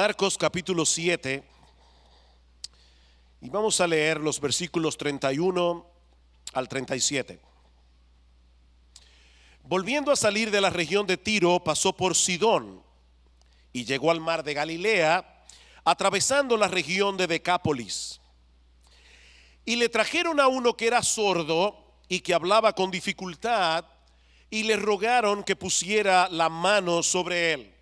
Marcos capítulo 7, y vamos a leer los versículos 31 al 37. Volviendo a salir de la región de Tiro, pasó por Sidón y llegó al mar de Galilea, atravesando la región de Decápolis. Y le trajeron a uno que era sordo y que hablaba con dificultad, y le rogaron que pusiera la mano sobre él.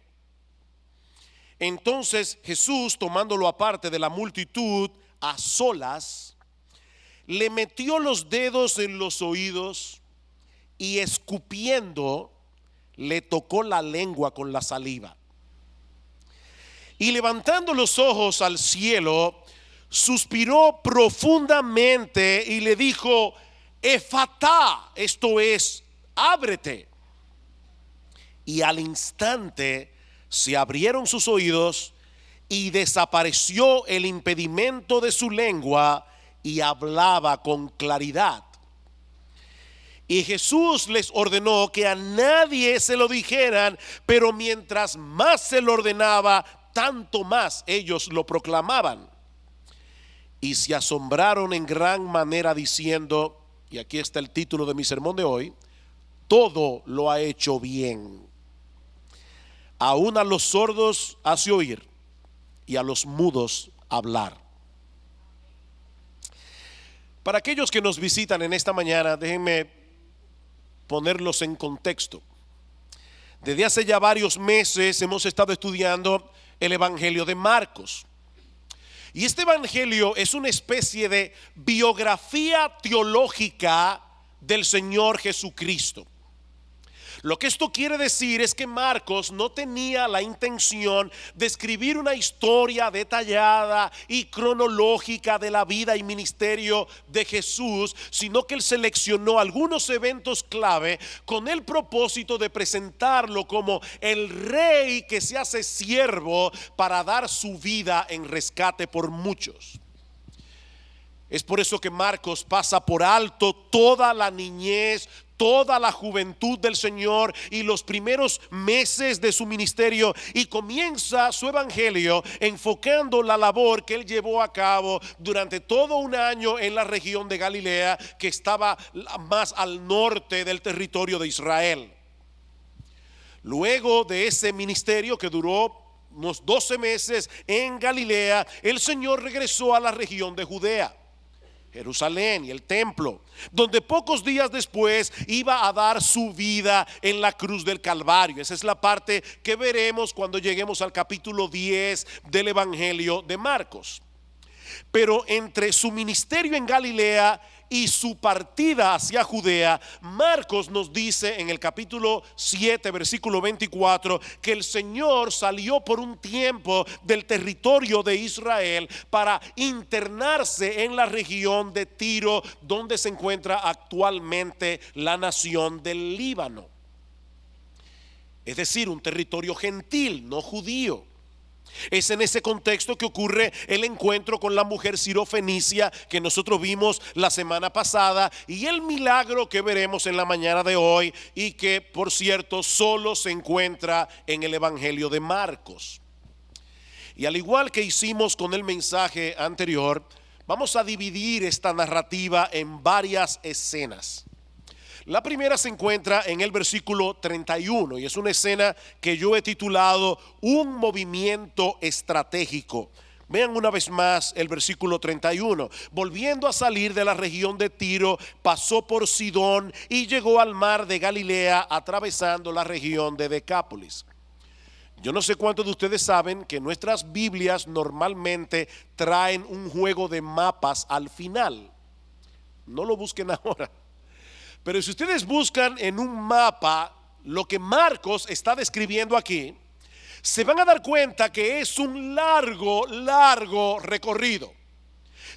Entonces Jesús, tomándolo aparte de la multitud, a solas, le metió los dedos en los oídos y escupiendo, le tocó la lengua con la saliva. Y levantando los ojos al cielo, suspiró profundamente y le dijo: Efatá, esto es, ábrete. Y al instante se abrieron sus oídos y desapareció el impedimento de su lengua y hablaba con claridad. Y Jesús les ordenó que a nadie se lo dijeran, pero mientras más se lo ordenaba, tanto más ellos lo proclamaban. Y se asombraron en gran manera diciendo, y aquí está el título de mi sermón de hoy: todo lo ha hecho bien. Aún a los sordos hace oír y a los mudos hablar. Para aquellos que nos visitan en esta mañana, déjenme ponerlos en contexto. Desde hace ya varios meses hemos estado estudiando el Evangelio de Marcos. Y este Evangelio es una especie de biografía teológica del Señor Jesucristo. Lo que esto quiere decir es que Marcos no tenía la intención de escribir una historia detallada y cronológica de la vida y ministerio de Jesús, sino que él seleccionó algunos eventos clave con el propósito de presentarlo como el rey que se hace siervo para dar su vida en rescate por muchos. Es por eso que Marcos pasa por alto toda la niñez, toda la juventud del Señor y los primeros meses de su ministerio, y comienza su evangelio enfocando la labor que él llevó a cabo durante todo un año en la región de Galilea, que estaba más al norte del territorio de Israel. Luego de ese ministerio, que duró unos 12 meses en Galilea, el Señor regresó a la región de Judea, Jerusalén y el templo, donde pocos días después iba a dar su vida en la cruz del Calvario. Esa es la parte que veremos cuando lleguemos al capítulo 10 del Evangelio de Marcos. Pero entre su ministerio en Galilea y su partida hacia Judea, Marcos nos dice en el capítulo 7, versículo 24, que el Señor salió por un tiempo del territorio de Israel para internarse en la región de Tiro, donde se encuentra actualmente la nación del Líbano. Es decir, un territorio gentil, no judío. Es en ese contexto que ocurre el encuentro con la mujer sirofenicia que nosotros vimos la semana pasada, y el milagro que veremos en la mañana de hoy, y que por cierto solo se encuentra en el Evangelio de Marcos. Y al igual que hicimos con el mensaje anterior, vamos a dividir esta narrativa en varias escenas. La primera se encuentra en el versículo 31 y es una escena que yo he titulado Un movimiento estratégico. Vean una vez más el versículo 31. Volviendo a salir de la región de Tiro, pasó por Sidón y llegó al mar de Galilea, atravesando la región de Decápolis. Yo no sé cuántos de ustedes saben que nuestras Biblias normalmente traen un juego de mapas al final. No lo busquen ahora. Pero si ustedes buscan en un mapa lo que Marcos está describiendo aquí, se van a dar cuenta que es un largo recorrido.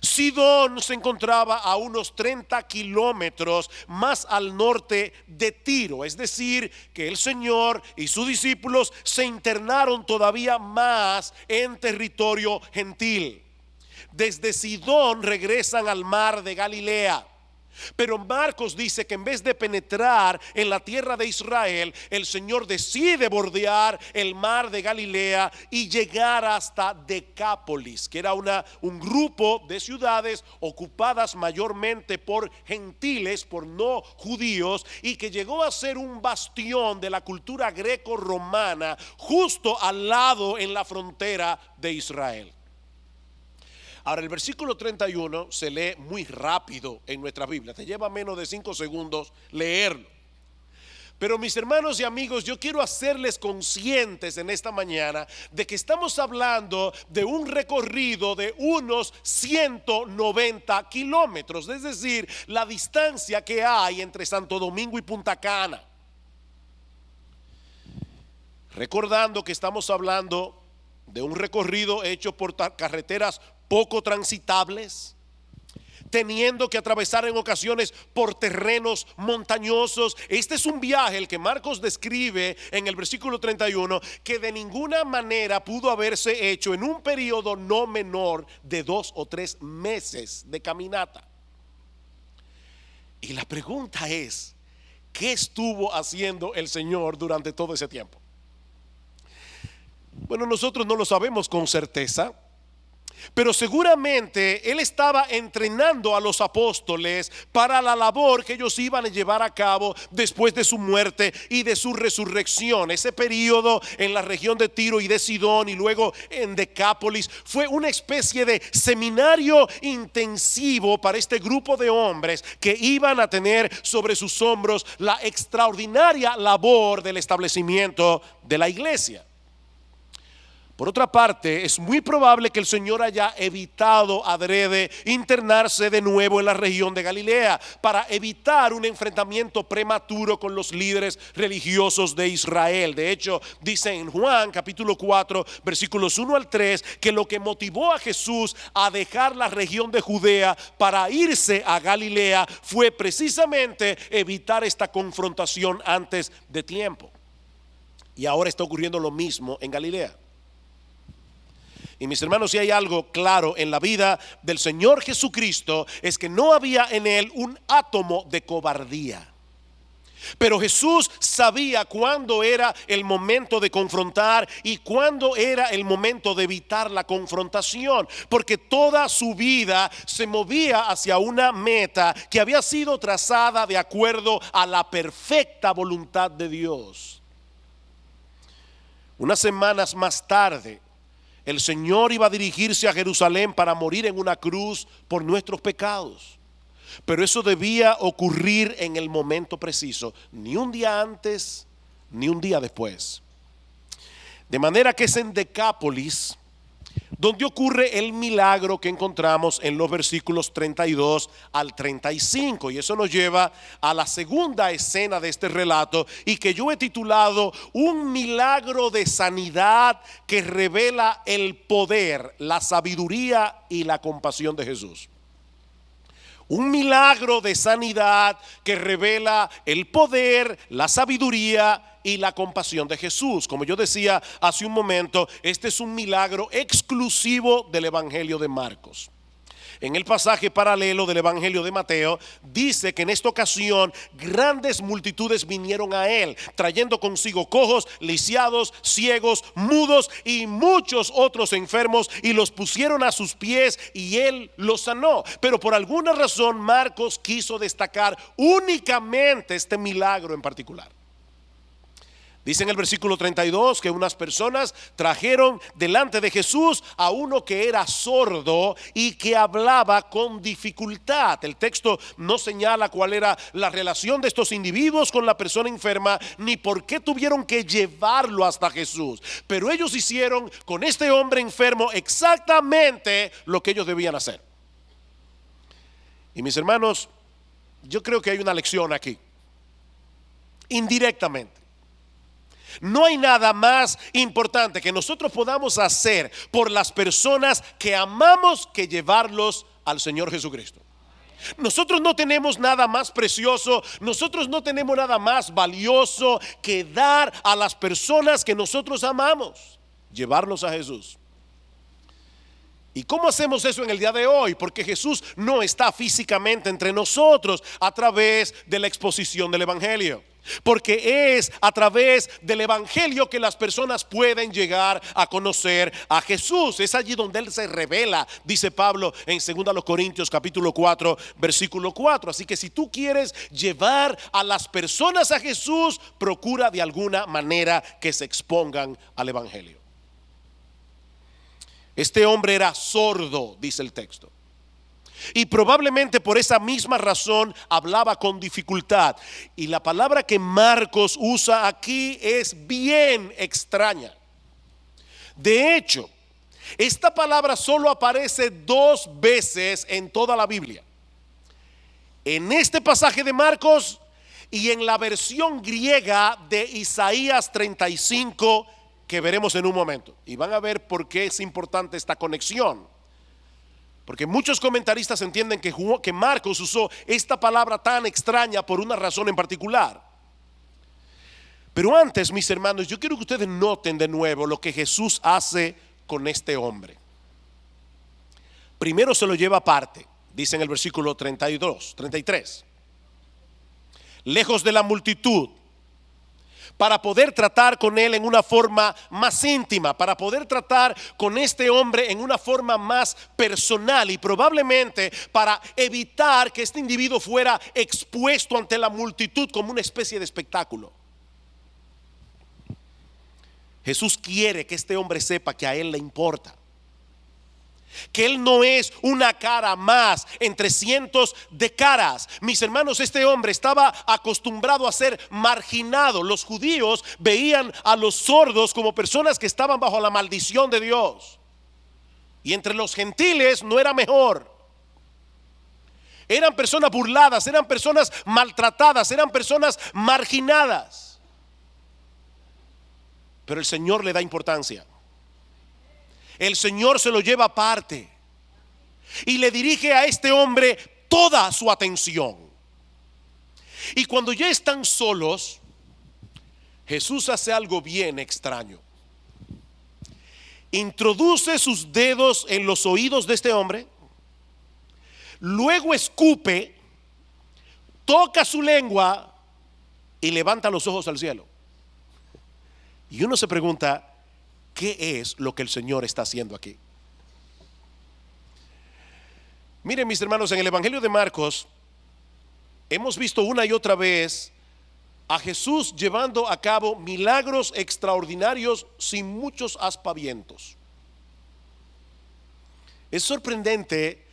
Sidón se encontraba a unos 30 kilómetros más al norte de Tiro, es decir, que el Señor y sus discípulos se internaron todavía más en territorio gentil. Desde Sidón regresan al mar de Galilea. Pero Marcos dice que en vez de penetrar en la tierra de Israel, el Señor decide bordear el mar de Galilea y llegar hasta Decápolis, que era un grupo de ciudades ocupadas mayormente por gentiles, por no judíos, y que llegó a ser un bastión de la cultura greco-romana, justo al lado en la frontera de Israel. Ahora, el versículo 31 se lee muy rápido en nuestra Biblia, te lleva menos de 5 segundos leerlo. Pero mis hermanos y amigos, yo quiero hacerles conscientes en esta mañana de que estamos hablando de un recorrido de unos 190 kilómetros, es decir, la distancia que hay entre Santo Domingo y Punta Cana. Recordando que estamos hablando de un recorrido hecho por carreteras poco transitables, teniendo que atravesar en ocasiones por terrenos montañosos. Este es un viaje, el que Marcos describe en el versículo 31, que de ninguna manera pudo haberse hecho en un periodo no menor de 2 o 3 meses de caminata. Y la pregunta es, ¿qué estuvo haciendo el Señor durante todo ese tiempo? Bueno, nosotros no lo sabemos con certeza, pero seguramente Él estaba entrenando a los apóstoles para la labor que ellos iban a llevar a cabo después de su muerte y de su resurrección. Ese periodo en la región de Tiro y de Sidón y luego en Decápolis fue una especie de seminario intensivo para este grupo de hombres que iban a tener sobre sus hombros la extraordinaria labor del establecimiento de la iglesia. Por otra parte, es muy probable que el Señor haya evitado adrede internarse de nuevo en la región de Galilea para evitar un enfrentamiento prematuro con los líderes religiosos de Israel. De hecho, dice en Juan capítulo 4 versículos 1 al 3 que lo que motivó a Jesús a dejar la región de Judea para irse a Galilea fue precisamente evitar esta confrontación antes de tiempo. Y ahora está ocurriendo lo mismo en Galilea. Y mis hermanos, si hay algo claro en la vida del Señor Jesucristo, es que no había en Él un átomo de cobardía. Pero Jesús sabía cuándo era el momento de confrontar y cuándo era el momento de evitar la confrontación, porque toda su vida se movía hacia una meta que había sido trazada de acuerdo a la perfecta voluntad de Dios. Unas semanas más tarde, el Señor iba a dirigirse a Jerusalén para morir en una cruz por nuestros pecados. Pero eso debía ocurrir en el momento preciso, ni un día antes, ni un día después. De manera que es en Decápolis donde ocurre el milagro que encontramos en los versículos 32 al 35. Y eso nos lleva a la segunda escena de este relato, y que yo he titulado Un milagro de sanidad que revela el poder, la sabiduría y la compasión de Jesús. Un milagro de sanidad que revela el poder, la sabiduría y la compasión de Jesús. Como yo decía hace un momento, este es un milagro exclusivo del Evangelio de Marcos. En el pasaje paralelo del Evangelio de Mateo dice que en esta ocasión grandes multitudes vinieron a él, trayendo consigo cojos, lisiados, ciegos, mudos y muchos otros enfermos, y los pusieron a sus pies y él los sanó. Pero por alguna razón Marcos quiso destacar únicamente este milagro en particular. Dice en el versículo 32 que unas personas trajeron delante de Jesús a uno que era sordo y que hablaba con dificultad. El texto no señala cuál era la relación de estos individuos con la persona enferma, ni por qué tuvieron que llevarlo hasta Jesús. Pero ellos hicieron con este hombre enfermo exactamente lo que ellos debían hacer. Y mis hermanos, yo creo que hay una lección aquí, indirectamente. No hay nada más importante que nosotros podamos hacer por las personas que amamos que llevarlos al Señor Jesucristo. Nosotros no tenemos nada más precioso, nosotros no tenemos nada más valioso que dar a las personas que nosotros amamos, llevarlos a Jesús. ¿Y cómo hacemos eso en el día de hoy? Porque Jesús no está físicamente entre nosotros a través de la exposición del Evangelio. Porque es a través del Evangelio que las personas pueden llegar a conocer a Jesús. Es allí donde Él se revela, dice Pablo en 2 Corintios capítulo 4 versículo 4. Así que si tú quieres llevar a las personas a Jesús, procura de alguna manera que se expongan al Evangelio. Este hombre era sordo, dice el texto. Y probablemente por esa misma razón hablaba con dificultad. Y la palabra que Marcos usa aquí es bien extraña. De hecho, esta palabra solo aparece 2 veces en toda la Biblia. En este pasaje de Marcos y en la versión griega de Isaías 35, que veremos en un momento. Y van a ver por qué es importante esta conexión. Porque muchos comentaristas entienden que Marcos usó esta palabra tan extraña por una razón en particular. Pero antes, mis hermanos, yo quiero que ustedes noten de nuevo lo que Jesús hace con este hombre. Primero se lo lleva aparte, dice en el versículo 33. Lejos de la multitud, para poder tratar con él en una forma más íntima, para poder tratar con este hombre en una forma más personal y probablemente para evitar que este individuo fuera expuesto ante la multitud como una especie de espectáculo. Jesús quiere que este hombre sepa que a él le importa, que él no es una cara más entre cientos de caras. Mis hermanos, este hombre estaba acostumbrado a ser marginado. Los judíos veían a los sordos como personas que estaban bajo la maldición de Dios, y entre los gentiles no era mejor. Eran personas burladas, eran personas maltratadas, eran personas marginadas. Pero el Señor le da importancia. El Señor se lo lleva aparte y le dirige a este hombre toda su atención. Y cuando ya están solos, Jesús hace algo bien extraño. Introduce sus dedos en los oídos de este hombre, luego escupe, toca su lengua y levanta los ojos al cielo. Y uno se pregunta, ¿qué es lo que el Señor está haciendo aquí? Miren, mis hermanos, en el Evangelio de Marcos hemos visto una y otra vez a Jesús llevando a cabo milagros extraordinarios sin muchos aspavientos. Es sorprendente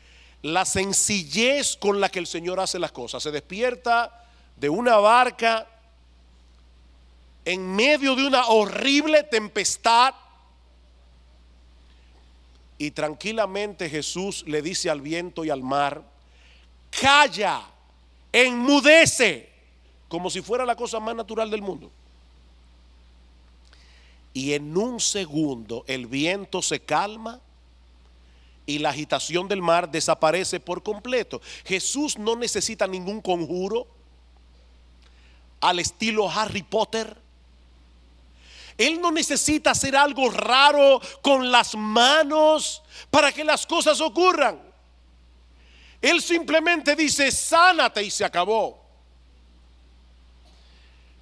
la sencillez con la que el Señor hace las cosas. Se despierta de una barca en medio de una horrible tempestad y tranquilamente Jesús le dice al viento y al mar: calla, enmudece, como si fuera la cosa más natural del mundo. Y en un segundo el viento se calma y la agitación del mar desaparece por completo. Jesús no necesita ningún conjuro al estilo Harry Potter. Él no necesita hacer algo raro con las manos para que las cosas ocurran. Él simplemente dice: sánate, y se acabó.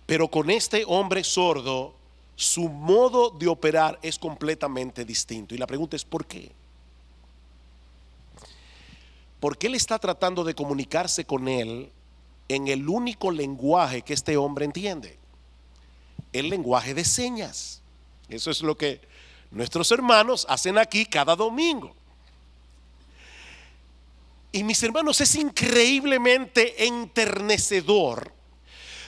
Pero con este hombre sordo, su modo de operar es completamente distinto. Y la pregunta es: ¿por qué? Porque él está tratando de comunicarse con él en el único lenguaje que este hombre entiende: el lenguaje de señas. Eso es lo que nuestros hermanos hacen aquí cada domingo. Y mis hermanos, es increíblemente enternecedor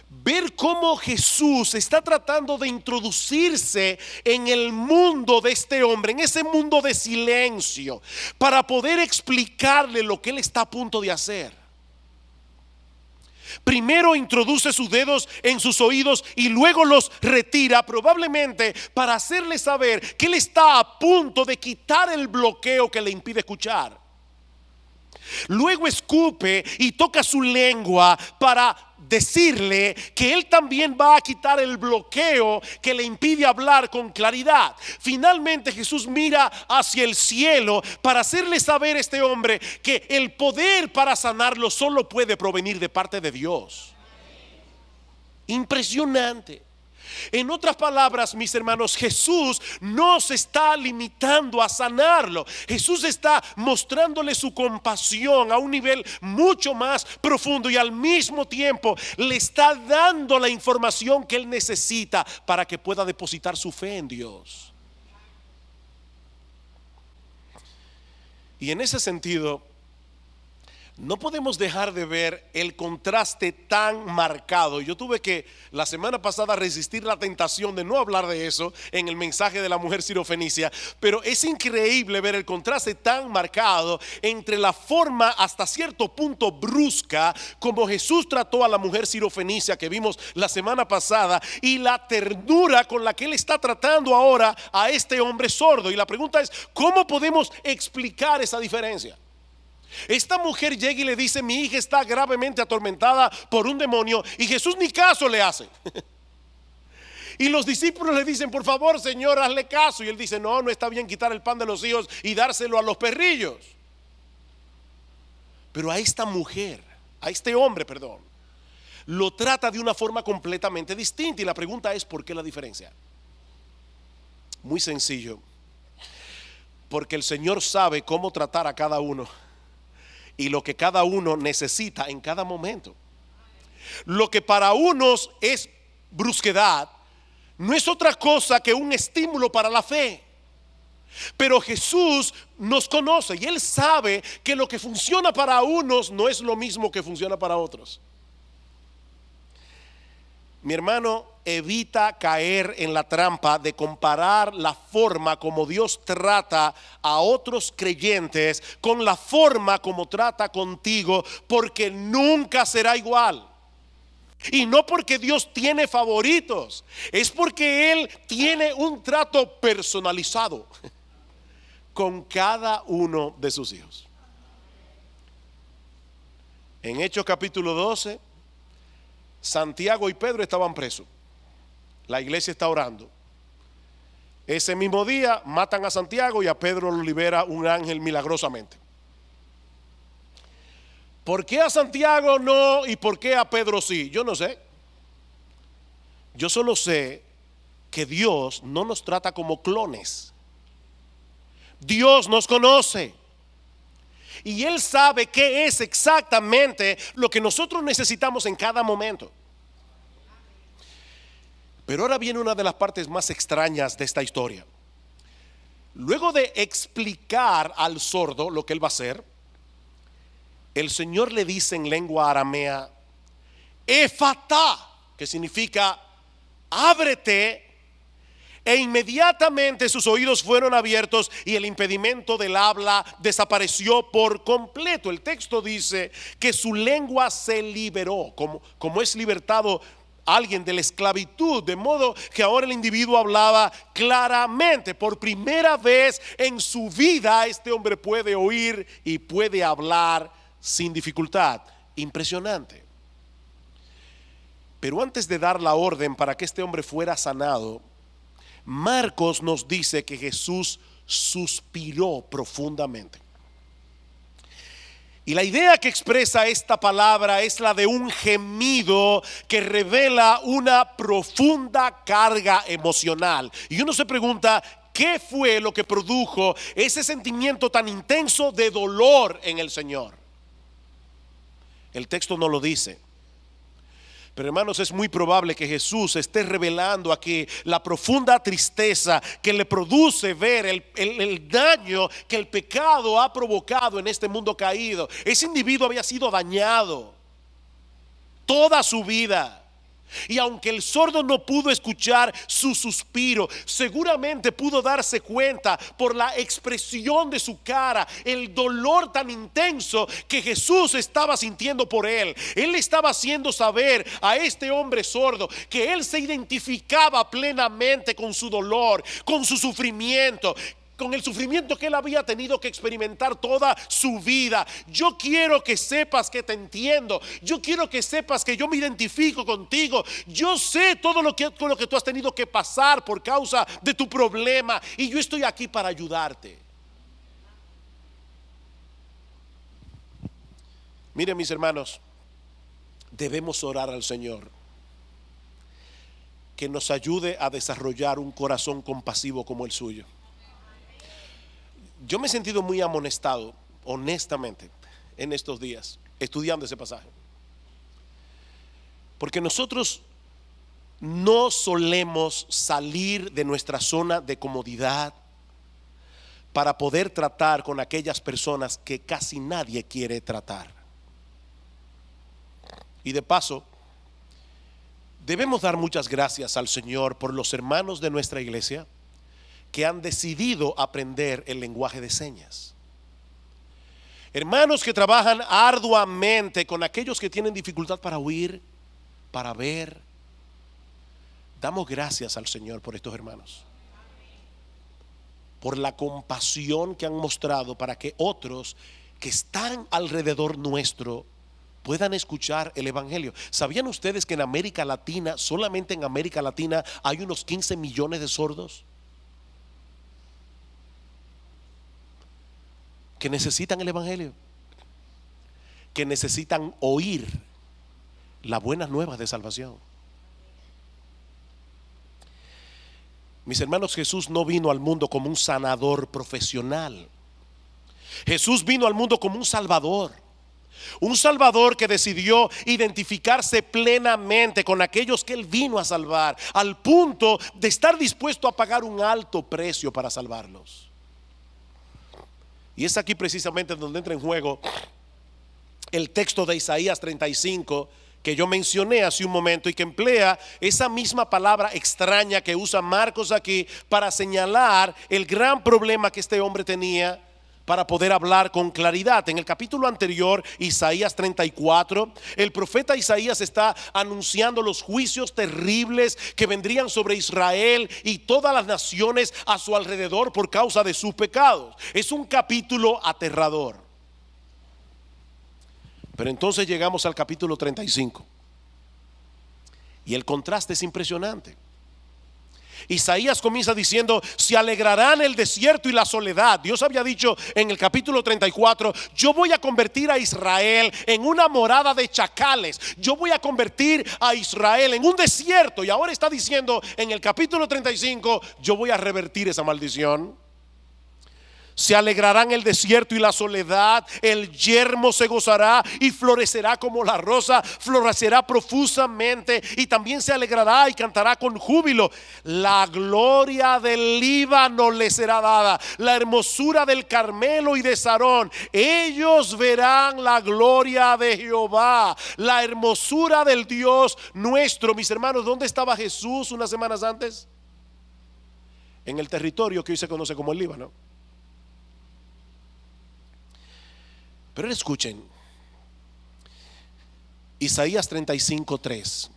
ver cómo Jesús está tratando de introducirse en el mundo de este hombre, en ese mundo de silencio, para poder explicarle lo que él está a punto de hacer. Primero introduce sus dedos en sus oídos y luego los retira, probablemente para hacerle saber que él está a punto de quitar el bloqueo que le impide escuchar. Luego escupe y toca su lengua para decirle que él también va a quitar el bloqueo que le impide hablar con claridad. Finalmente Jesús mira hacia el cielo para hacerle saber a este hombre que el poder para sanarlo solo puede provenir de parte de Dios. Impresionante. En otras palabras, mis hermanos, Jesús no se está limitando a sanarlo. Jesús está mostrándole su compasión a un nivel mucho más profundo y al mismo tiempo le está dando la información que él necesita para que pueda depositar su fe en Dios. Y en ese sentido, no podemos dejar de ver el contraste tan marcado. Yo tuve que la semana pasada resistir la tentación de no hablar de eso en el mensaje de la mujer sirofenicia, pero es increíble ver el contraste tan marcado entre la forma hasta cierto punto brusca como Jesús trató a la mujer sirofenicia que vimos la semana pasada y la ternura con la que él está tratando ahora a este hombre sordo. Y la pregunta es, ¿cómo podemos explicar esa diferencia? Esta mujer llega y le dice: mi hija está gravemente atormentada por un demonio, y Jesús ni caso le hace. Y los discípulos le dicen: por favor, Señor, hazle caso. Y él dice: no, no está bien quitar el pan de los hijos y dárselo a los perrillos. Pero a esta mujer, a este hombre, perdón, lo trata de una forma completamente distinta. Y la pregunta es: ¿por qué la diferencia? Muy sencillo. Porque el Señor sabe cómo tratar a cada uno y lo que cada uno necesita en cada momento. Lo que para unos es brusquedad no es otra cosa que un estímulo para la fe. Pero Jesús nos conoce y Él sabe que lo que funciona para unos no es lo mismo que funciona para otros. Mi hermano, evita caer en la trampa de comparar la forma como Dios trata a otros creyentes con la forma como trata contigo, porque nunca será igual. Y no porque Dios tiene favoritos, es porque Él tiene un trato personalizado con cada uno de sus hijos. En Hechos capítulo 12, Santiago y Pedro estaban presos. La iglesia está orando. Ese mismo día matan a Santiago y a Pedro lo libera un ángel milagrosamente. ¿Por qué a Santiago no y por qué a Pedro sí? Yo no sé. Yo solo sé que Dios no nos trata como clones. Dios nos conoce. Y Él sabe qué es exactamente lo que nosotros necesitamos en cada momento. Pero ahora viene una de las partes más extrañas de esta historia. Luego de explicar al sordo lo que él va a hacer, el Señor le dice en lengua aramea: Efatá, que significa ábrete. E inmediatamente sus oídos fueron abiertos y el impedimento del habla desapareció por completo. El texto dice que su lengua se liberó, como es libertado alguien de la esclavitud, de modo que ahora el individuo hablaba claramente. Por primera vez en su vida este hombre puede oír y puede hablar sin dificultad. Impresionante. Pero antes de dar la orden para que este hombre fuera sanado, Marcos nos dice que Jesús suspiró profundamente. Y la idea que expresa esta palabra es la de un gemido que revela una profunda carga emocional. Y uno se pregunta: ¿qué fue lo que produjo ese sentimiento tan intenso de dolor en el Señor? El texto no lo dice. Pero hermanos, es muy probable que Jesús esté revelando aquí la profunda tristeza que le produce ver el daño que el pecado ha provocado en este mundo caído. Ese individuo había sido dañado toda su vida. Y aunque el sordo no pudo escuchar su suspiro, seguramente pudo darse cuenta por la expresión de su cara el dolor tan intenso que Jesús estaba sintiendo por él. Él estaba haciendo saber a este hombre sordo que él se identificaba plenamente con su dolor, con su sufrimiento, con el sufrimiento que él había tenido que experimentar toda su vida. Yo quiero que sepas que te entiendo. Yo quiero que sepas que yo me identifico contigo. Yo sé todo con lo que tú has tenido que pasar por causa de tu problema, y yo estoy aquí para ayudarte. Miren, mis hermanos, debemos orar al Señor que nos ayude a desarrollar un corazón compasivo como el suyo. Yo me he sentido muy amonestado, honestamente, en estos días, estudiando ese pasaje. Porque nosotros no solemos salir de nuestra zona de comodidad para poder tratar con aquellas personas que casi nadie quiere tratar. Y de paso, debemos dar muchas gracias al Señor por los hermanos de nuestra iglesia que han decidido aprender el lenguaje de señas. Hermanos que trabajan arduamente con aquellos que tienen dificultad para oír, para ver. Damos gracias al Señor por estos hermanos, por la compasión que han mostrado para que otros que están alrededor nuestro puedan escuchar el evangelio. ¿Sabían ustedes que en América Latina, solamente en América Latina, hay unos 15 millones de sordos que necesitan el evangelio, que necesitan oír las buenas nuevas de salvación? Mis hermanos, Jesús no vino al mundo como un sanador profesional. Jesús vino al mundo como un salvador. Un salvador que decidió identificarse plenamente con aquellos que él vino a salvar, al punto de estar dispuesto a pagar un alto precio para salvarlos. Y es aquí precisamente donde entra en juego el texto de Isaías 35 que yo mencioné hace un momento, y que emplea esa misma palabra extraña que usa Marcos aquí para señalar el gran problema que este hombre tenía para poder hablar con claridad. En el capítulo anterior, Isaías 34, el profeta Isaías está anunciando los juicios terribles que vendrían sobre Israel y todas las naciones a su alrededor por causa de sus pecados. Es un capítulo aterrador. Pero entonces llegamos al capítulo 35 y el contraste es impresionante. Isaías comienza diciendo: se alegrarán el desierto y la soledad. Dios había dicho en el capítulo 34: yo voy a convertir a Israel en una morada de chacales. Yo voy a convertir a Israel en un desierto. Y ahora está diciendo en el capítulo 35: yo voy a revertir esa maldición. Se alegrarán el desierto y la soledad, el yermo se gozará y florecerá como la rosa, florecerá profusamente y también se alegrará y cantará con júbilo. La gloria del Líbano le será dada, la hermosura del Carmelo y de Sarón. Ellos verán la gloria de Jehová, la hermosura del Dios nuestro. Mis hermanos, ¿dónde estaba Jesús unas semanas antes? En el territorio que hoy se conoce como el Líbano. Pero escuchen, Isaías 35:3: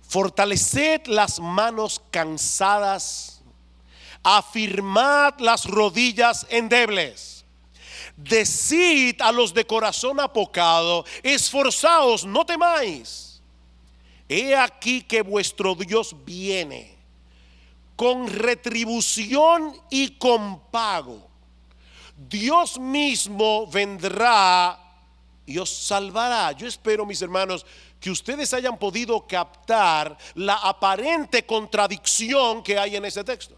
fortaleced las manos cansadas, afirmad las rodillas endebles. Decid a los de corazón apocado: esforzaos, no temáis. He aquí que vuestro Dios viene con retribución y con pago. Dios mismo vendrá y os salvará. Yo espero, mis hermanos, que ustedes hayan podido captar la aparente contradicción que hay en ese texto.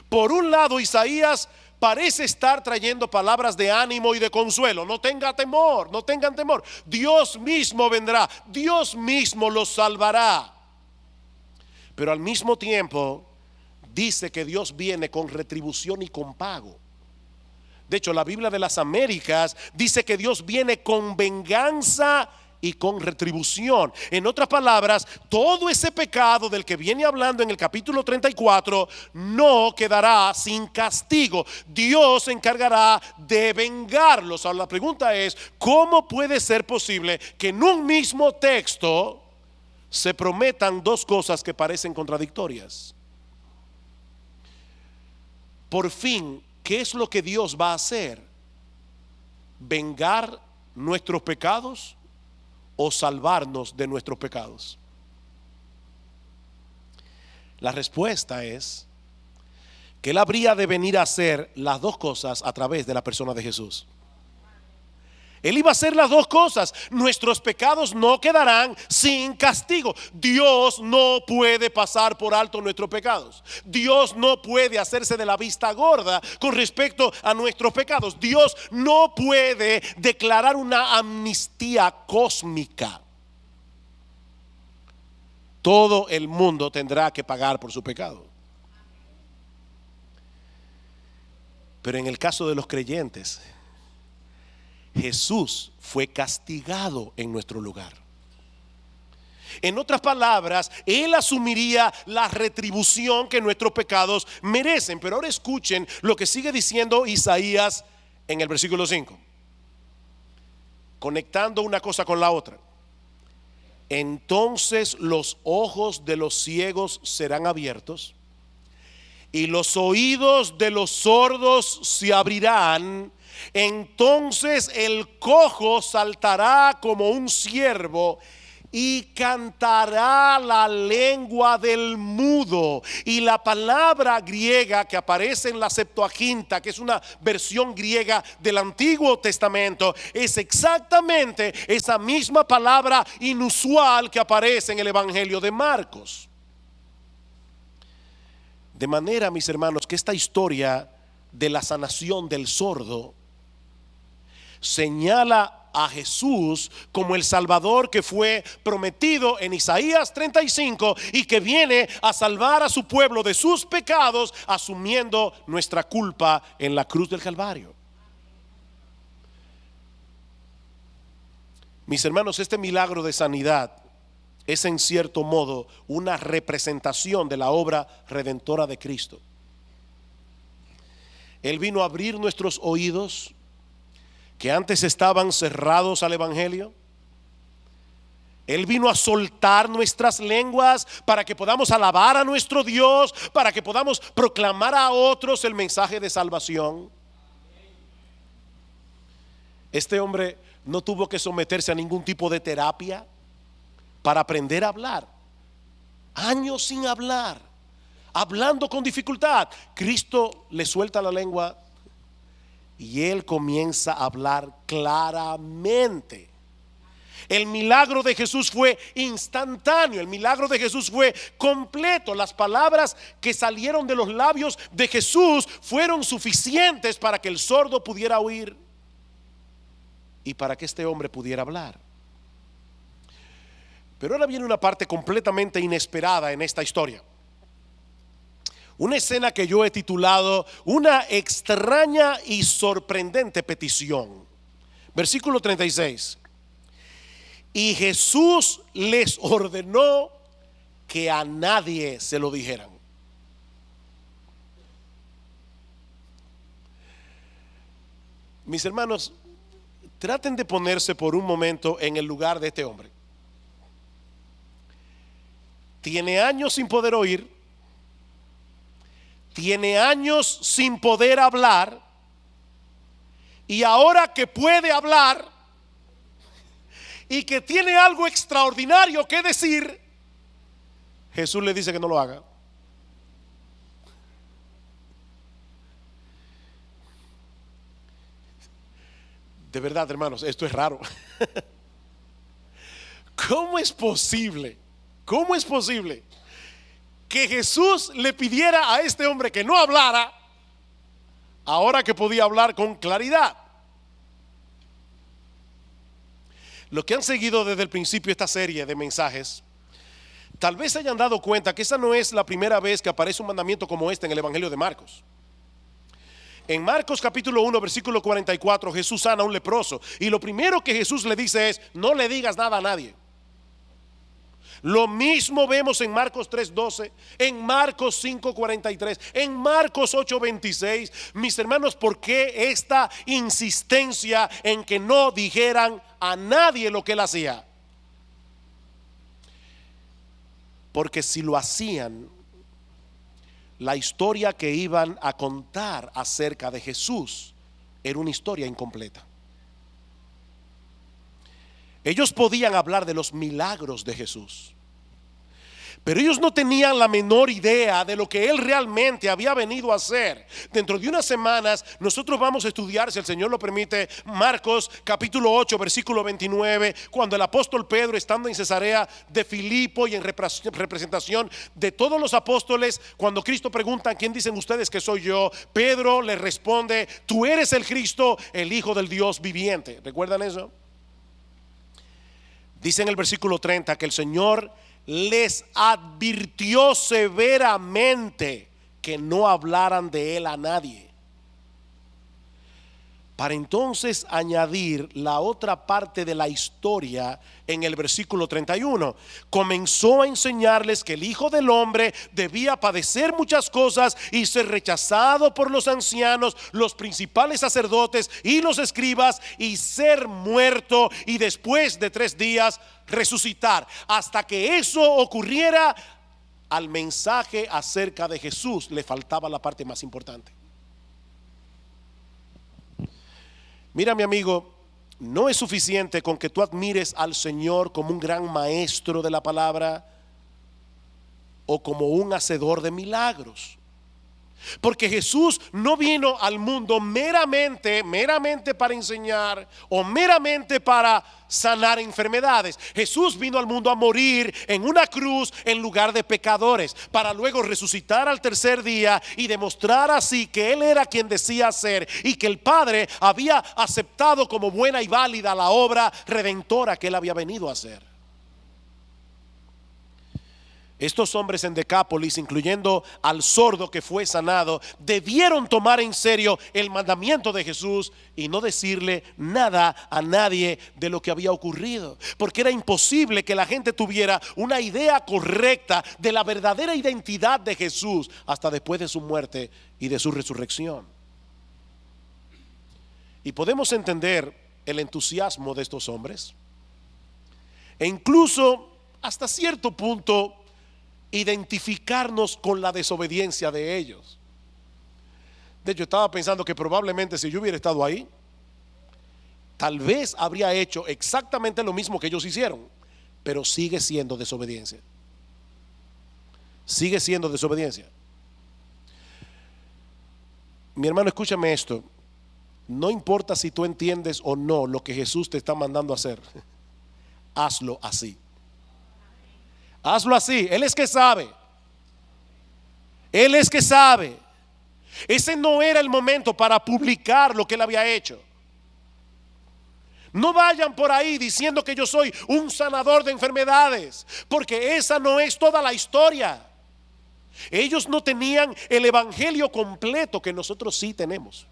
Por un lado, Isaías parece estar trayendo palabras de ánimo y de consuelo. No tengan temor, no tengan temor. Dios mismo vendrá, Dios mismo los salvará. Pero al mismo tiempo dice que Dios viene con retribución y con pago. De hecho, la Biblia de las Américas dice que Dios viene con venganza y con retribución. En otras palabras, todo ese pecado del que viene hablando en el capítulo 34 no quedará sin castigo. Dios se encargará de vengarlos. Ahora la pregunta es: ¿cómo puede ser posible que en un mismo texto se prometan dos cosas que parecen contradictorias? por fin, ¿qué es lo que Dios va a hacer? ¿Vengar nuestros pecados o salvarnos de nuestros pecados? La respuesta es que Él habría de venir a hacer las dos cosas a través de la persona de Jesús. Él iba a hacer las dos cosas. Nuestros pecados no quedarán sin castigo. Dios no puede pasar por alto nuestros pecados. Dios no puede hacerse de la vista gorda con respecto a nuestros pecados. Dios no puede declarar una amnistía cósmica. Todo el mundo tendrá que pagar por su pecado. Pero en el caso de los creyentes, Jesús fue castigado en nuestro lugar. En otras palabras, Él asumiría la retribución que nuestros pecados merecen. Pero ahora escuchen lo que sigue diciendo Isaías en el versículo 5, conectando una cosa con la otra. Entonces los ojos de los ciegos serán abiertos y los oídos de los sordos se abrirán. Entonces el cojo saltará como un ciervo y cantará la lengua del mudo. Y la palabra griega que aparece en la Septuaginta, que es una versión griega del Antiguo Testamento, es exactamente esa misma palabra inusual que aparece en el Evangelio de Marcos. De manera, mis hermanos, que esta historia de la sanación del sordo señala a Jesús como el Salvador que fue prometido en Isaías 35 y que viene a salvar a su pueblo de sus pecados, asumiendo nuestra culpa en la cruz del Calvario. Mis hermanos, este milagro de sanidad es en cierto modo una representación de la obra redentora de Cristo. Él vino a abrir nuestros oídos que antes estaban cerrados al Evangelio. Él vino a soltar nuestras lenguas para que podamos alabar a nuestro Dios, para que podamos proclamar a otros el mensaje de salvación. Este hombre no tuvo que someterse a ningún tipo de terapia para aprender a hablar. Años sin hablar, hablando con dificultad. Cristo le suelta la lengua y él comienza a hablar claramente. El milagro de Jesús fue instantáneo, el milagro de Jesús fue completo. Las palabras que salieron de los labios de Jesús fueron suficientes para que el sordo pudiera oír y para que este hombre pudiera hablar. Pero ahora viene una parte completamente inesperada en esta historia. Una escena que yo he titulado una extraña y sorprendente petición. Versículo 36. Y Jesús les ordenó que a nadie se lo dijeran. Mis hermanos, traten de ponerse por un momento en el lugar de este hombre. Tiene años sin poder oír, tiene años sin poder hablar, y ahora que puede hablar y que tiene algo extraordinario que decir, Jesús le dice que no lo haga. De verdad, hermanos, esto es raro. ¿Cómo es posible? ¿Cómo es posible que Jesús le pidiera a este hombre que no hablara ahora que podía hablar con claridad? Los que han seguido desde el principio esta serie de mensajes tal vez se hayan dado cuenta que esa no es la primera vez que aparece un mandamiento como este en el Evangelio de Marcos. En Marcos capítulo 1 versículo 44, Jesús sana a un leproso y lo primero que Jesús le dice es: no le digas nada a nadie. Lo mismo vemos en Marcos 3:12, en Marcos 5:43, en Marcos 8:26. Mis hermanos, ¿por qué esta insistencia en que no dijeran a nadie lo que él hacía? Porque si lo hacían, la historia que iban a contar acerca de Jesús era una historia incompleta. Ellos podían hablar de los milagros de Jesús, pero ellos no tenían la menor idea de lo que Él realmente había venido a hacer. Dentro de unas semanas nosotros vamos a estudiar, si el Señor lo permite, Marcos capítulo 8 versículo 29, cuando el apóstol Pedro, estando en Cesarea de Filipo y en representación de todos los apóstoles, cuando Cristo pregunta: ¿quién dicen ustedes que soy yo?, Pedro le responde: tú eres el Cristo, el Hijo del Dios viviente. ¿Recuerdan eso? Dice en el versículo 30 que el Señor les advirtió severamente que no hablaran de Él a nadie, para entonces añadir la otra parte de la historia en el versículo 31. Comenzó a enseñarles que el Hijo del Hombre debía padecer muchas cosas y ser rechazado por los ancianos, los principales sacerdotes y los escribas, y ser muerto, y después de 3 días resucitar. Hasta que eso ocurriera, al mensaje acerca de Jesús le faltaba la parte más importante. Mira, mi amigo, no es suficiente con que tú admires al Señor como un gran maestro de la palabra o como un hacedor de milagros. Porque Jesús no vino al mundo meramente para enseñar o meramente para sanar enfermedades. Jesús vino al mundo a morir en una cruz en lugar de pecadores, para luego resucitar al tercer día y demostrar así que Él era quien decía ser, y que el Padre había aceptado como buena y válida la obra redentora que Él había venido a hacer. Estos hombres en Decápolis, incluyendo al sordo que fue sanado, debieron tomar en serio el mandamiento de Jesús y no decirle nada a nadie de lo que había ocurrido, porque era imposible que la gente tuviera una idea correcta de la verdadera identidad de Jesús hasta después de su muerte y de su resurrección. Y podemos entender el entusiasmo de estos hombres, e incluso hasta cierto punto identificarnos con la desobediencia de ellos. De hecho, estaba pensando que probablemente si yo hubiera estado ahí, tal vez habría hecho exactamente lo mismo que ellos hicieron, pero sigue siendo desobediencia. Sigue siendo desobediencia. Mi hermano, escúchame esto. No importa si tú entiendes o no lo que Jesús te está mandando a hacer, hazlo así. Hazlo así. Él es que sabe. Él es que sabe. Ese no era el momento para publicar lo que Él había hecho. No vayan por ahí diciendo que yo soy un sanador de enfermedades, porque esa no es toda la historia. Ellos no tenían el evangelio completo que nosotros sí tenemos.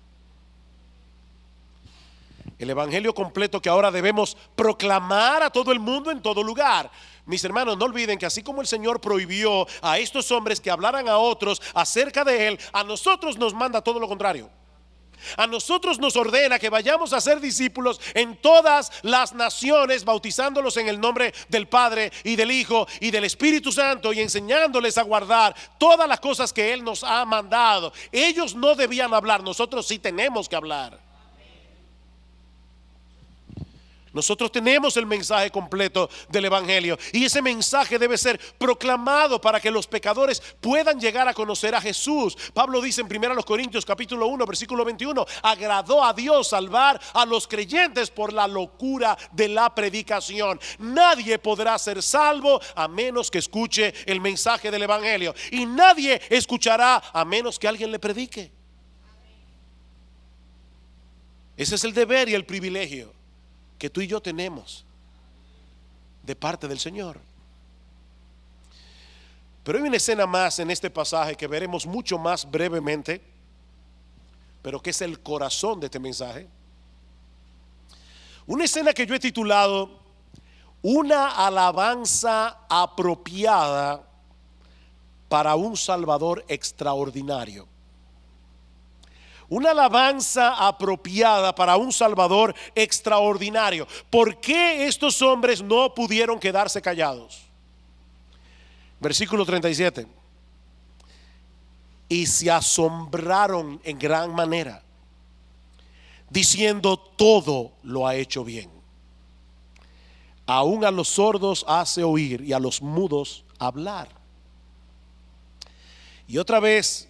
El evangelio completo que ahora debemos proclamar a todo el mundo en todo lugar. Mis hermanos, no olviden que así como el Señor prohibió a estos hombres que hablaran a otros acerca de Él, a nosotros nos manda todo lo contrario. A nosotros nos ordena que vayamos a ser discípulos en todas las naciones, bautizándolos en el nombre del Padre y del Hijo y del Espíritu Santo, y enseñándoles a guardar todas las cosas que Él nos ha mandado. Ellos no debían hablar, nosotros sí tenemos que hablar. Nosotros tenemos el mensaje completo del evangelio, y ese mensaje debe ser proclamado para que los pecadores puedan llegar a conocer a Jesús. Pablo dice en 1 Corintios capítulo 1 versículo 21: agradó a Dios salvar a los creyentes por la locura de la predicación. Nadie podrá ser salvo a menos que escuche el mensaje del evangelio, y nadie escuchará a menos que alguien le predique. Ese es el deber y el privilegio que tú y yo tenemos de parte del Señor. Pero hay una escena más en este pasaje que veremos mucho más brevemente, pero que es el corazón de este mensaje. Una escena que yo he titulado una alabanza apropiada para un Salvador extraordinario. Una alabanza apropiada para un Salvador extraordinario. ¿Por qué estos hombres no pudieron quedarse callados? Versículo 37. y se asombraron en gran manera, diciendo: todo lo ha hecho bien. Aún a los sordos hace oír y a los mudos hablar. Y otra vez,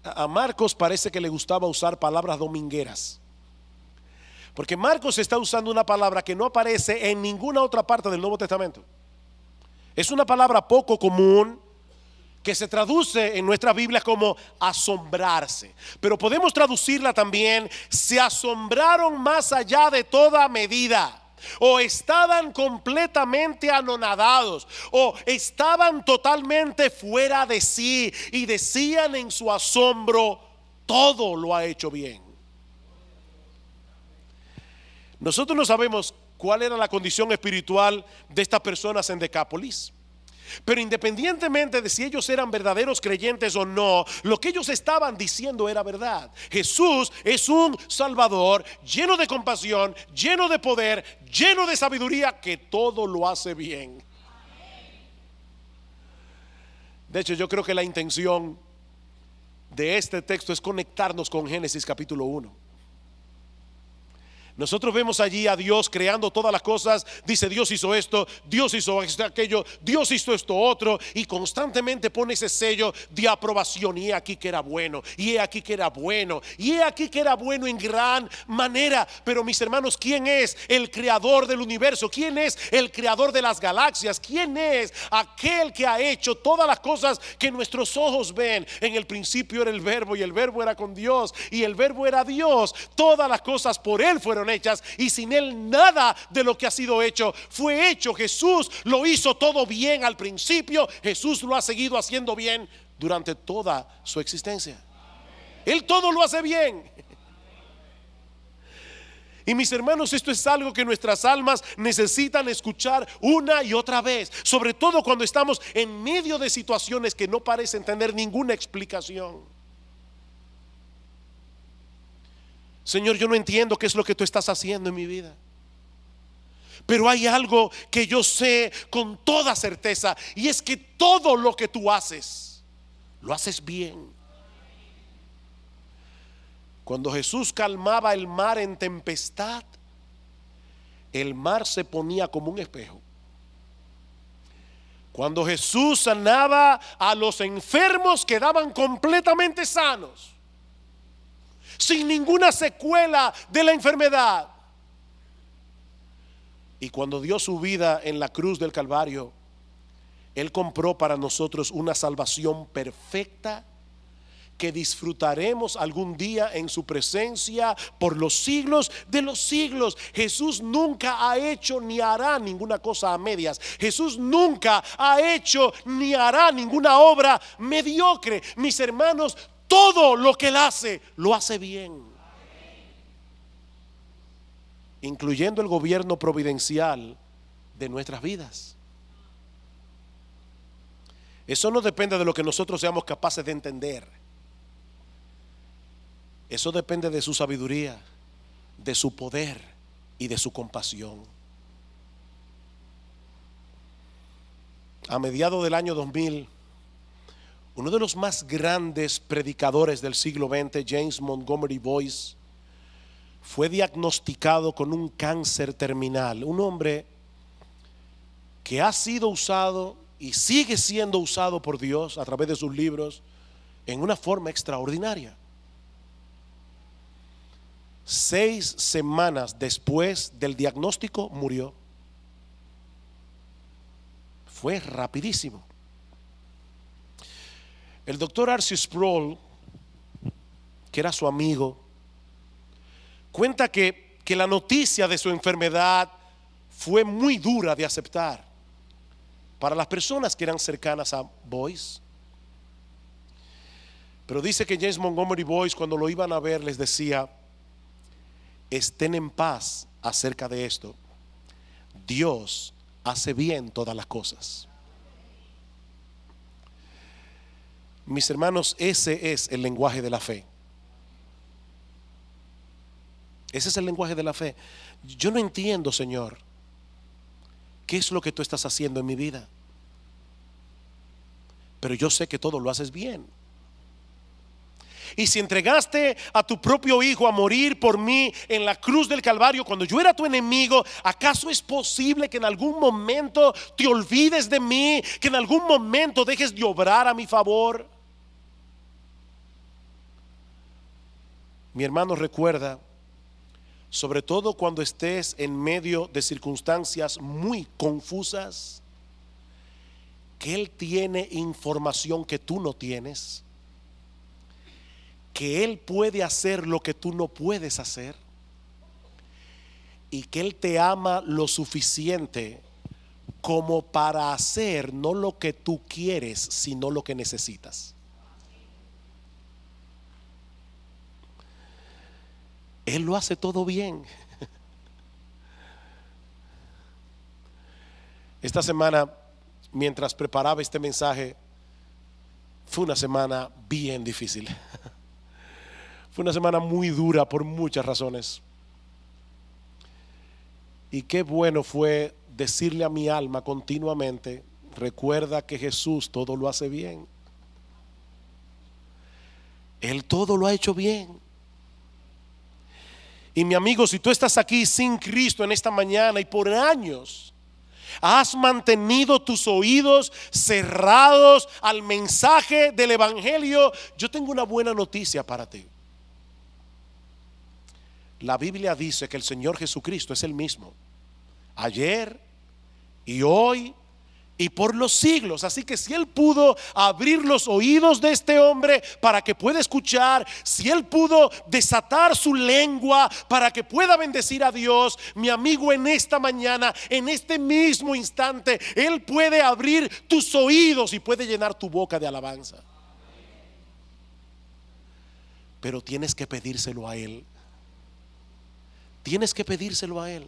a Marcos parece que le gustaba usar palabras domingueras, porque Marcos está usando una palabra que no aparece en ninguna otra parte del Nuevo Testamento. Es una palabra poco común que se traduce en nuestras Biblias como asombrarse, pero podemos traducirla también: se asombraron más allá de toda medida, o estaban completamente anonadados, o estaban totalmente fuera de sí y decían en su asombro: todo lo ha hecho bien. Nosotros no sabemos cuál era la condición espiritual de estas personas en Decápolis, pero independientemente de si ellos eran verdaderos creyentes o no, lo que ellos estaban diciendo era verdad. Jesús es un Salvador lleno de compasión, lleno de poder, lleno de sabiduría, que todo lo hace bien. De hecho, yo creo que la intención de este texto es conectarnos con Génesis capítulo 1. Nosotros vemos allí a Dios creando todas las cosas. Dice: Dios hizo esto, Dios hizo aquello, Dios hizo esto otro, y constantemente pone ese sello de aprobación. Y he aquí que era bueno, y he aquí que era bueno, y he aquí que era bueno en gran manera. Pero mis hermanos, ¿quién es el creador del universo? ¿Quién es el creador de las galaxias? ¿Quién es aquel que ha hecho todas las cosas que nuestros ojos ven? En el principio era el Verbo, y el Verbo era con Dios, y el Verbo era Dios. Todas las cosas por Él fueron hechas, y sin Él nada de lo que ha sido hecho fue hecho. Jesús lo hizo todo bien al principio. Jesús lo ha seguido haciendo bien durante toda su existencia. Él todo lo hace bien. Y mis hermanos, esto es algo que nuestras almas necesitan escuchar una y otra vez, sobre todo cuando estamos en medio de situaciones que no parecen tener ninguna explicación. Señor, yo no entiendo qué es lo que tú estás haciendo en mi vida, pero hay algo que yo sé con toda certeza, y es que todo lo que tú haces, lo haces bien. Cuando Jesús calmaba el mar en tempestad, el mar se ponía como un espejo. Cuando Jesús sanaba a los enfermos, quedaban completamente sanos, sin ninguna secuela de la enfermedad. Y cuando dio su vida en la cruz del Calvario, Él compró para nosotros una salvación perfecta que disfrutaremos algún día en su presencia por los siglos de los siglos. Jesús nunca ha hecho ni hará ninguna cosa a medias. Jesús nunca ha hecho ni hará ninguna obra mediocre. Mis hermanos, todo lo que Él hace, lo hace bien, incluyendo el gobierno providencial de nuestras vidas. Eso no depende de lo que nosotros seamos capaces de entender. Eso depende de su sabiduría, de su poder y de su compasión. A mediados del año 2000, uno de los más grandes predicadores del siglo XX, James Montgomery Boyce, fue diagnosticado con un cáncer terminal. Un hombre que ha sido usado y sigue siendo usado por Dios a través de sus libros en una forma extraordinaria. 6 semanas después del diagnóstico murió. Fue rapidísimo. El doctor R.C. Sproul, que era su amigo, cuenta que la noticia de su enfermedad fue muy dura de aceptar para las personas que eran cercanas a Boyce. Pero dice que James Montgomery Boyce, cuando lo iban a ver, les decía: estén en paz acerca de esto. Dios hace bien todas las cosas. Mis hermanos, ese es el lenguaje de la fe. Ese es el lenguaje de la fe. Yo no entiendo, Señor, qué es lo que tú estás haciendo en mi vida, pero yo sé que todo lo haces bien. Y si entregaste a tu propio hijo a morir por mí en la cruz del Calvario cuando yo era tu enemigo, ¿acaso es posible que en algún momento te olvides de mí? Que en algún momento dejes de obrar a mi favor. Mi hermano, recuerda, sobre todo cuando estés en medio de circunstancias muy confusas, que Él tiene información que tú no tienes, que Él puede hacer lo que tú no puedes hacer, y que Él te ama lo suficiente como para hacer no lo que tú quieres, sino lo que necesitas. Él lo hace todo bien. Esta semana, mientras preparaba este mensaje, fue una semana bien difícil. Fue una semana muy dura por muchas razones. Y qué bueno fue decirle a mi alma continuamente: recuerda que Jesús todo lo hace bien. Él todo lo ha hecho bien. Y mi amigo, si tú estás aquí sin Cristo en esta mañana y por años has mantenido tus oídos cerrados al mensaje del Evangelio, yo tengo una buena noticia para ti. La Biblia dice que el Señor Jesucristo es el mismo ayer y hoy y por los siglos. Así que si Él pudo abrir los oídos de este hombre para que pueda escuchar, si Él pudo desatar su lengua para que pueda bendecir a Dios, mi amigo, en esta mañana, en este mismo instante, Él puede abrir tus oídos y puede llenar tu boca de alabanza. Pero tienes que pedírselo a Él. Tienes que pedírselo a Él.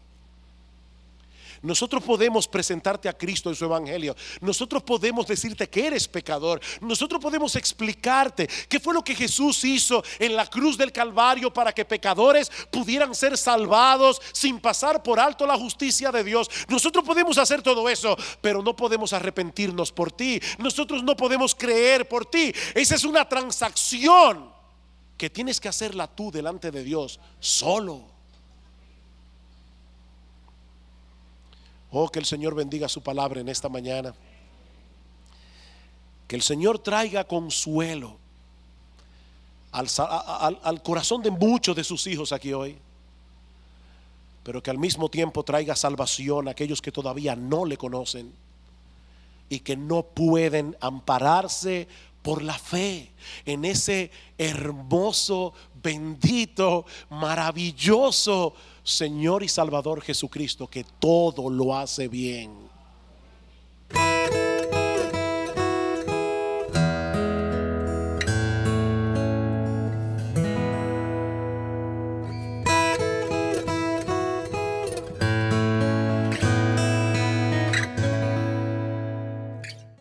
Nosotros podemos presentarte a Cristo en su evangelio. Nosotros podemos decirte que eres pecador. Nosotros podemos explicarte qué fue lo que Jesús hizo en la cruz del Calvario para que pecadores pudieran ser salvados sin pasar por alto la justicia de Dios. Nosotros podemos hacer todo eso, pero no podemos arrepentirnos por ti. Nosotros no podemos creer por ti. Esa es una transacción que tienes que hacerla tú delante de Dios solo. Oh, que el Señor bendiga su palabra en esta mañana. Que el Señor traiga consuelo al corazón de muchos de sus hijos aquí hoy, pero que al mismo tiempo traiga salvación a aquellos que todavía no le conocen y que no pueden ampararse por la fe en ese hermoso, bendito, maravilloso Señor y Salvador Jesucristo, que todo lo hace bien.